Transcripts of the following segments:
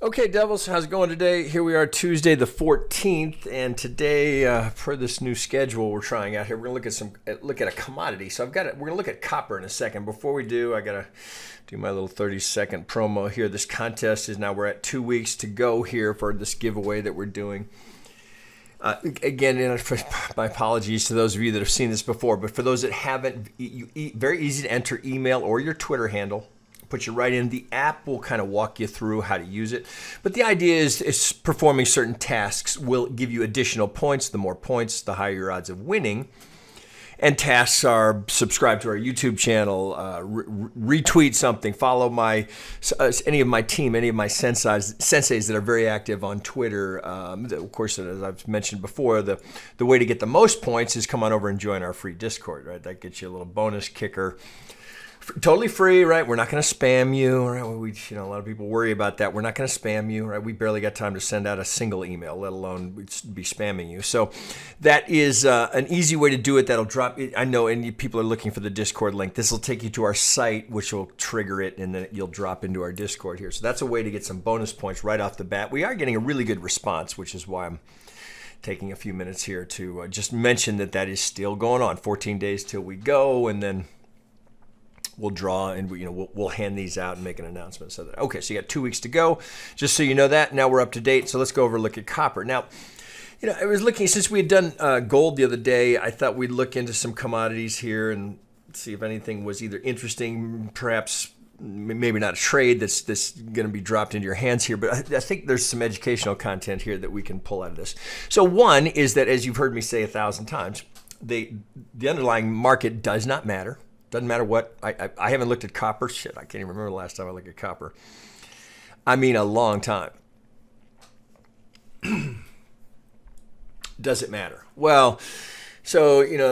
Okay, Devils, how's it going today? Here we are, Tuesday the 14th, and today, per this new schedule we're trying out here, we're gonna look at a commodity. So we're gonna look at copper in a second. Before we do, I gotta do my little 30-second promo here. This contest is now we're at 2 weeks to go here for this giveaway that we're doing. Again, my apologies to those of you that have seen this before, but for those that haven't, very easy to enter email or your Twitter handle. Put you right in. The app will kind of walk you through how to use it. But the idea is performing certain tasks will give you additional points. The more points, the higher your odds of winning. And tasks are subscribe to our YouTube channel, retweet something, follow any of my team, any of my senseis that are very active on Twitter. Of course, as I've mentioned before, the way to get the most points is come on over and join our free Discord, right? That gets you a little bonus kicker. Totally free, right? We're not going to spam you, right? A lot of people worry about that. We're not going to spam you, right? We barely got time to send out a single email, let alone be spamming you. So that is an easy way to do it. That'll drop. I know, and people are looking for the Discord link. This will take you to our site, which will trigger it, and then you'll drop into our Discord here. So that's a way to get some bonus points right off the bat. We are getting a really good response, which is why I'm taking a few minutes here to just mention that is still going on. 14 days till we go, and then we'll draw and we'll hand these out and make an announcement. So that okay, so you got 2 weeks to go, just so you know that. Now we're up to date. So let's go over and look at copper. Now, I was looking, since we had done gold the other day, I thought we'd look into some commodities here and see if anything was either interesting, perhaps maybe not a trade that's going to be dropped into your hands here, but I think there's some educational content here that we can pull out of this. So one is that, as you've heard me say 1,000 times, the underlying market does not matter. Doesn't matter what. I haven't looked at copper. Shit, I can't even remember the last time I looked at copper. I mean, a long time. Does it matter? Well, so your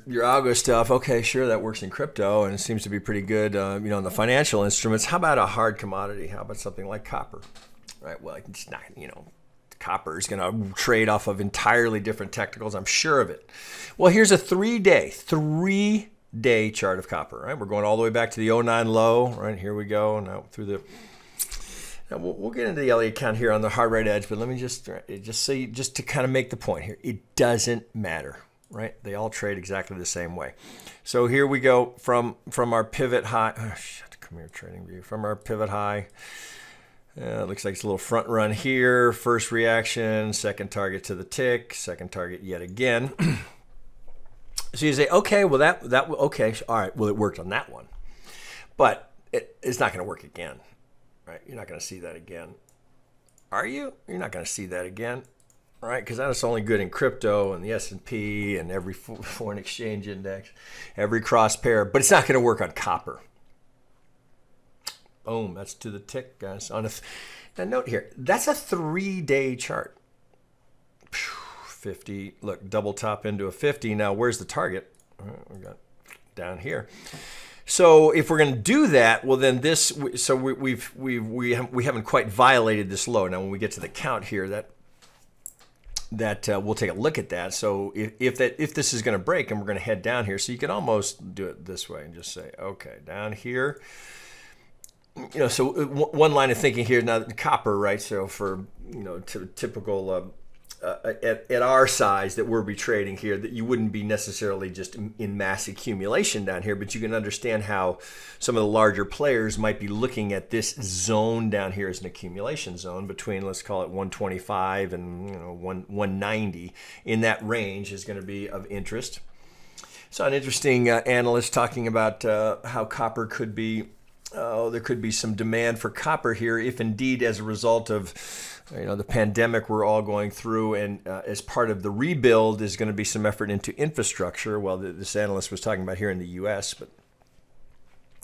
algo stuff. Okay, sure, that works in crypto and it seems to be pretty good. In the financial instruments. How about a hard commodity? How about something like copper? Right. Well, it's not. Copper is going to trade off of entirely different technicals. I'm sure of it. Well, here's a three-day chart of copper, right? We're going all the way back to the '09 low, right? Here we go. Now we'll get into the Elliott count here on the hard right edge, but let me just to kind of make the point here. It doesn't matter, right? They all trade exactly the same way. So here we go from our pivot high. Oh, shit, come here, trading view. From our pivot high. It looks like it's a little front run here. First reaction, second target to the tick, second target yet again. So you say, okay, well okay, all right, well it worked on that one, but it's not going to work again, right? You're not going to see that again, are you? You're not going to see that again, right? Because that's only good in crypto and the S&P and every foreign exchange index, every cross pair, but it's not going to work on copper. Boom, that's to the tick, guys. Now note here, that's a 3-day chart. 50, look, double top into a 50. Now, where's the target? We got down here. So if we're going to do that, well, then we haven't quite violated this low. Now, when we get to the count here, that we'll take a look at that. So if this is going to break and we're going to head down here, so you can almost do it this way and just say, okay, down here. So one line of thinking here now, copper, right? So for typical. At our size that we're be trading here, that you wouldn't be necessarily just in mass accumulation down here, but you can understand how some of the larger players might be looking at this zone down here as an accumulation zone between, let's call it 125 and 190. In that range is going to be of interest. So an interesting analyst talking about how copper could be. There could be some demand for copper here if indeed as a result of the pandemic we're all going through, and as part of the rebuild is going to be some effort into infrastructure. Well, this analyst was talking about here in the U.S., but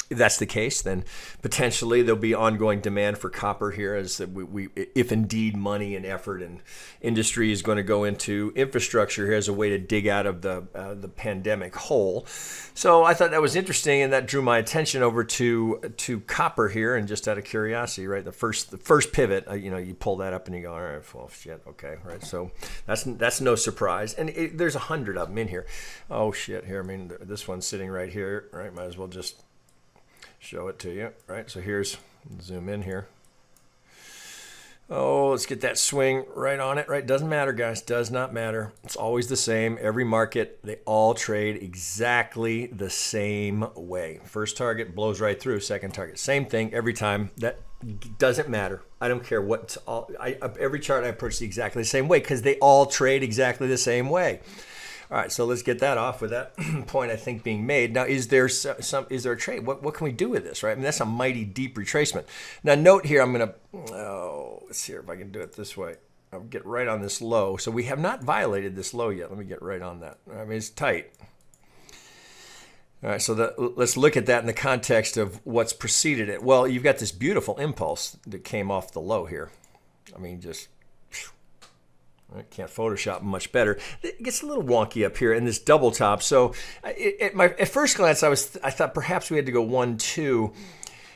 if that's the case, then potentially there'll be ongoing demand for copper here, as if indeed money and effort and industry is going to go into infrastructure here as a way to dig out of the pandemic hole. So I thought that was interesting, and that drew my attention over to copper here. And just out of curiosity, right, the first pivot, you pull that up and you go, all right, well, shit, okay, right. So that's no surprise, and there's 100 of them in here. Oh shit, here, I mean, this one's sitting right here, right? Might as well just show it to you, right? So here's, zoom in here. Oh, let's get that swing right on it, right? Doesn't matter, guys. Does not matter. It's always the same. Every market, they all trade exactly the same way. First target blows right through. Second target, same thing every time. That doesn't matter. I don't care what. Every chart I approach exactly the same way because they all trade exactly the same way. All right, so let's get that off with that point I think being made. Now, is there a trade? What can we do with this, right? I mean, that's a mighty deep retracement. Now, note here, I'm gonna, let's see if I can do it this way. I'll get right on this low. So we have not violated this low yet. Let me get right on that. I mean, it's tight. All right, so let's look at that in the context of what's preceded it. Well, you've got this beautiful impulse that came off the low here. I mean, just... I can't Photoshop much better. It gets a little wonky up here in this double top. So at first glance, I thought perhaps we had to go 1, 2.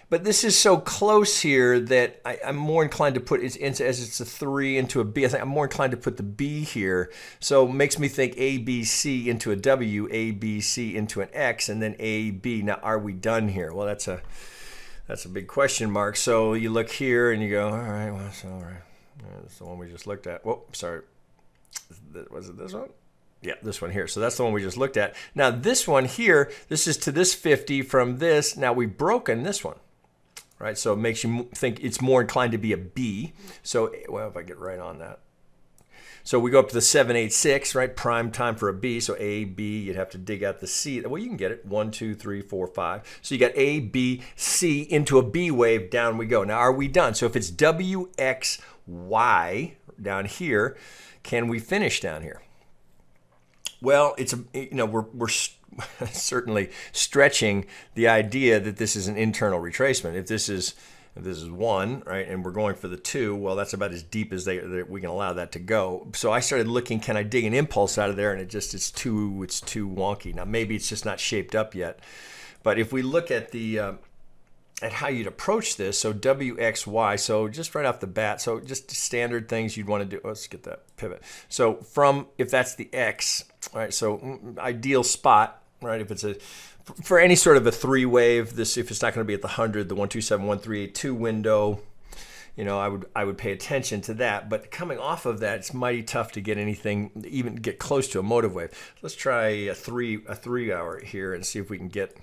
But this is so close here that I'm more inclined to put it into, as it's a 3 into a B. I think I'm more inclined to put the B here. So it makes me think A, B, C into a W, A, B, C into an X, and then A, B. Now, are we done here? Well, that's a big question mark. So you look here and you go, all right, well, that's all right. That's the one we just looked at. Whoa, sorry. Was it this one? Yeah, this one here. So that's the one we just looked at. Now this one here, this is to this 50 from this. Now we've broken this one, right? So it makes you think it's more inclined to be a B. So, well, if I get right on that. So we go up to the 786, right? Prime time for a B. So A, B, you'd have to dig out the C. Well, you can get it. 1, 2, 3, 4, 5. So you got A, B, C into a B wave. Down we go. Now, are we done? So if it's W, X, Y down here, can we finish down here? Well, we're certainly stretching the idea that this is an internal retracement. If this is 1, right, and we're going for the 2, well, that's about as deep as we can allow that to go. So I started looking, can I dig an impulse out of there? And it's too wonky. Now maybe it's just not shaped up yet. But if we look at the at how you'd approach this, so WXY, so just right off the bat, so just standard things you'd want to do. Let's get that pivot. So if that's the X, right, so ideal spot, right, if it's for any sort of a 3 wave, if it's not going to be at the 100, the 127, 1382 window, I would pay attention to that. But coming off of that, it's mighty tough to get anything, even get close to a motive wave. Let's try a 3 hour here and see if we can get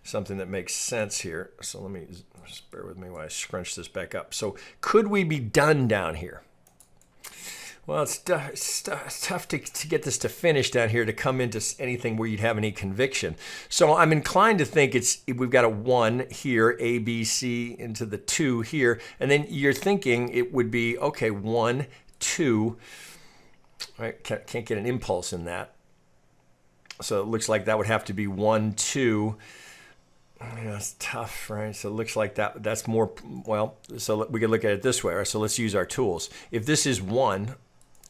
something that makes sense here. So let me just bear with me while I scrunch this back up. So could we be done down here? Well, it's tough to get this to finish down here, to come into anything where you'd have any conviction. So I'm inclined to think we've got a 1 here, A, B, C into the 2 here, and then you're thinking it would be, okay, 1, 2, right? Can't get an impulse in that. So it looks like that would have to be 1, 2. It's tough, right? So it looks like that's more, well, so we could look at it this way, right? So let's use our tools. If this is 1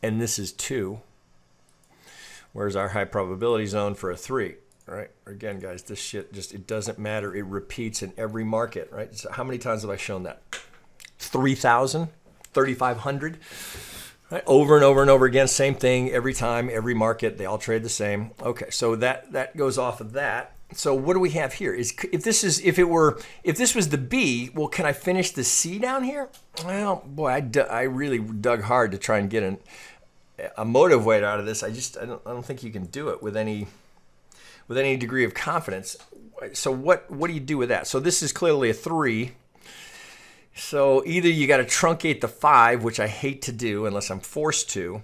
and this is 2, where's our high probability zone for a 3, right? Again, guys, this shit it doesn't matter. It repeats in every market, right? So how many times have I shown that? 3,000, 3,500, right? Over and over and over again, same thing every time, every market, they all trade the same. Okay, so that goes off of that. So what do we have here? If this was the B, well, can I finish the C down here? Well, boy, I really dug hard to try and get a motive weight out of this. I don't think you can do it with any degree of confidence. So what do you do with that? So this is clearly a 3. So either you got to truncate the 5, which I hate to do unless I'm forced to.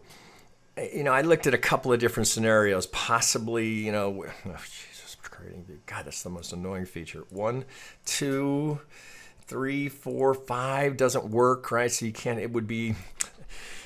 I looked at a couple of different scenarios, possibly, God, that's the most annoying feature. 1, 2, 3, 4, 5 doesn't work, right? So you can't. It would be.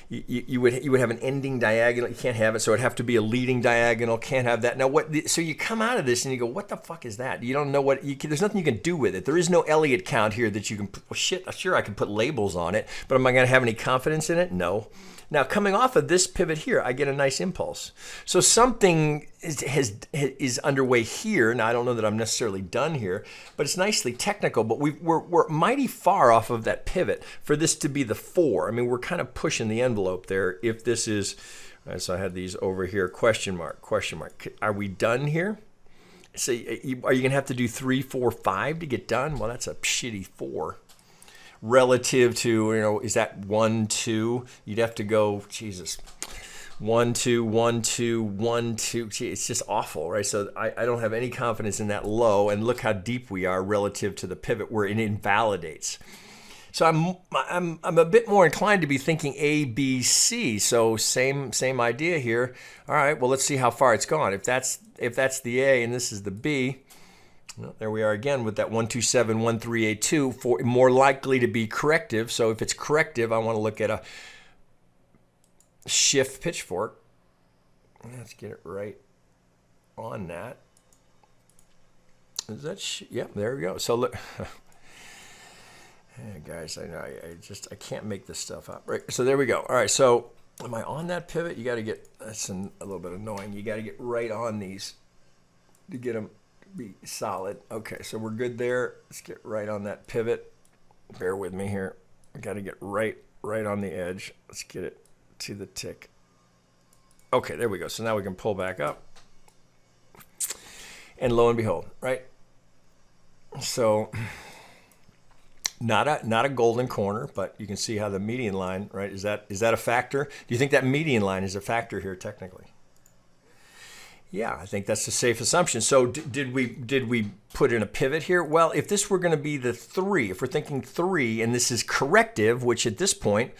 You would have an ending diagonal. You can't have it, so it'd have to be a leading diagonal. Can't have that. Now so you come out of this and you go, what the fuck is that? You don't know what. There's nothing you can do with it. There is no Elliott count here that you can. Well, shit. Sure, I can put labels on it, but am I going to have any confidence in it? No. Now, coming off of this pivot here, I get a nice impulse. So something is underway here. Now, I don't know that I'm necessarily done here, but it's nicely technical. But we're mighty far off of that pivot for this to be the 4. I mean, we're kind of pushing the envelope there. If this is, right, so I had these over here, question mark. Are we done here? So are you going to have to do 3, 4, 5 to get done? Well, that's a shitty 4. relative to, you know, is that 1, 2? You'd have to go, Jesus, 1, 2, 1, 2, 1, 2. Gee, it's just awful, right? So I don't have any confidence in that low, and look how deep we are relative to the pivot where it invalidates. So I'm a bit more inclined to be thinking A, B, C. So same idea here. All right, well, let's see how far it's gone. If that's the A and this is the B, well, there we are again with that 1271382 for more likely to be corrective. So if it's corrective, I want to look at a shift pitchfork. Let's get it right on that. Is that yeah, there we go. So look. Hey guys, I know I can't make this stuff up. Right, so there we go. All right, so am I on that pivot? You got to get, that's a little bit annoying. You got to get right on these to get them to be solid. Okay, so we're good there. Let's get right on that pivot. Bear with me here. We got to get right on the edge. Let's get it to the tick. Okay, there we go. So now we can pull back up. And lo and behold, right? So not a golden corner, but you can see how the median line, right? Is that a factor? Do you think that median line is a factor here technically? Yeah, I think that's a safe assumption. So did we put in a pivot here? Well, if this were going to be the 3, if we're thinking 3 and this is corrective, which at this point,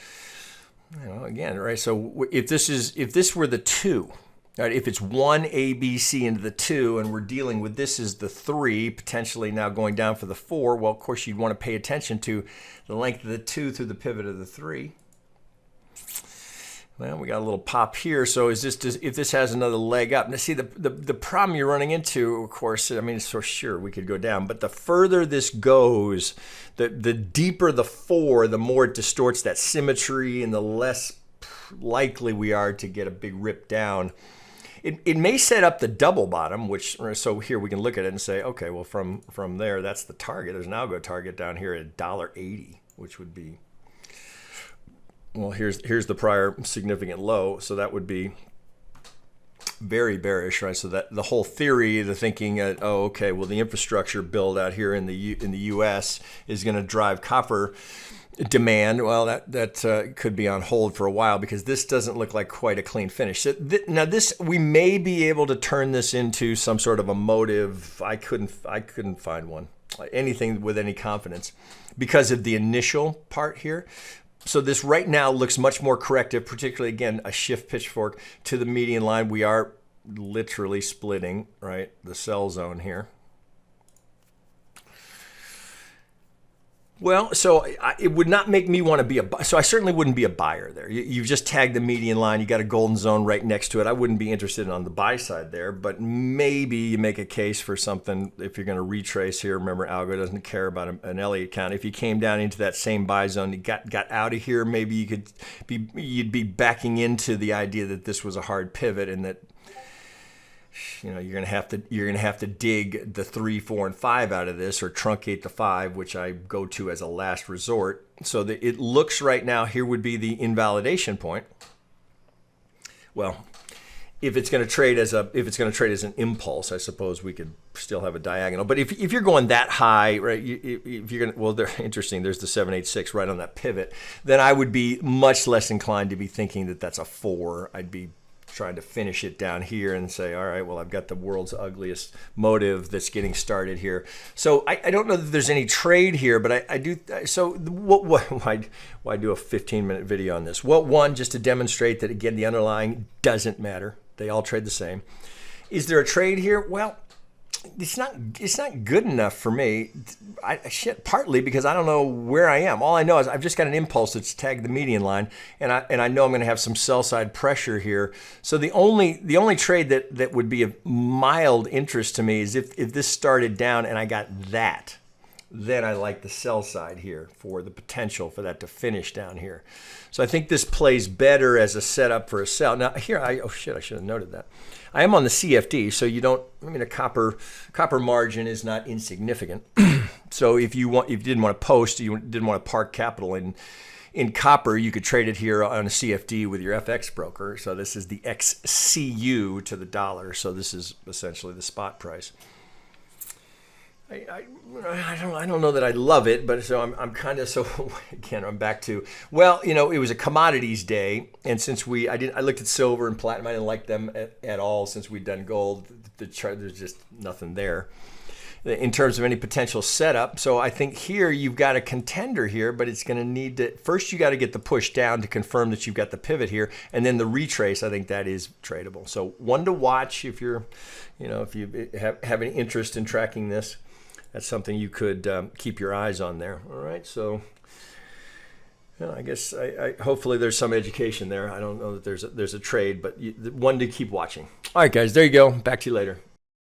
you know, again, right? So if this were the 2, right? If it's 1 A, B, C into the 2, and we're dealing with this is the 3, potentially now going down for the 4, well, of course, you'd want to pay attention to the length of the 2 through the pivot of the 3. Well, we got a little pop here. So if this has another leg up, now see the problem you're running into, of course, I mean, so sure we could go down, but the further this goes, the deeper the 4, the more it distorts that symmetry, and the less likely we are to get a big rip down. It may set up the double bottom, which, so here we can look at it and say, okay, well, from there, that's the target. There's an algo target down here at $1.80, which would be, well, here's the prior significant low. So that would be very bearish, right? So that the whole theory, the thinking, oh, okay, well, the infrastructure build out here in the U.S. is going to drive copper demand. Well, that could be on hold for a while because this doesn't look like quite a clean finish. So now this, we may be able to turn this into some sort of a motive. I couldn't find one, anything with any confidence because of the initial part here. So this right now looks much more corrective, particularly, again, a shift pitchfork to the median line. We are literally splitting, right, the sell zone here. Well, so it would not make me want to be so I certainly wouldn't be a buyer there. You've just tagged the median line. You got a golden zone right next to it. I wouldn't be interested on the buy side there, but maybe you make a case for something if you're going to retrace here. Remember, algo doesn't care about an Elliott count. If you came down into that same buy zone, you got out of here, maybe you'd be backing into the idea that this was a hard pivot and that, you know, you're gonna have to dig the 3, 4, and 5 out of this, or truncate the 5, which I go to as a last resort. So that it looks right now here would be the invalidation point. Well, if it's going to trade as an impulse, I suppose we could still have a diagonal. But if you're going that high, right? If you're going to, well, they're interesting. There's the 786 right on that pivot. Then I would be much less inclined to be thinking that that's a 4. I'd be trying to finish it down here and say, all right, well, I've got the world's ugliest motive that's getting started here. So I don't know that there's any trade here, but I do. So why do a 15-minute video on this? Well, one, just to demonstrate that, again, the underlying doesn't matter. They all trade the same. Is there a trade here? Well, it's not good enough for me. Partly because I don't know where I am. All I know is I've just got an impulse that's tagged the median line, and I know I'm going to have some sell side pressure here. So the only trade that would be of mild interest to me is if this started down and I got that. Then I like the sell side here for the potential for that to finish down here. So I think this plays better as a setup for a sell. Now here, oh shit, I should have noted that. I am on the CFD, so you don't, I mean, a copper margin is not insignificant. So if you didn't want to post, you didn't want to park capital in copper, you could trade it here on a CFD with your FX broker. So this is the XCU to the dollar. So this is essentially the spot price. I don't know that I love it, but so I'm kind of, so again, I'm back to, well, you know, it was a commodities day, and since I looked at silver and platinum, I didn't like them at all since we'd done gold. The chart, there's just nothing there in terms of any potential setup. So I think here you've got a contender here, but it's going to need to, first you got to get the push down to confirm that you've got the pivot here, and then the retrace, I think that is tradable. So one to watch if you're, you know, if you have any interest in tracking this. That's something you could keep your eyes on there. All right, so I guess hopefully there's some education there. I don't know that there's a trade, but one to keep watching. All right, guys, there you go. Back to you later.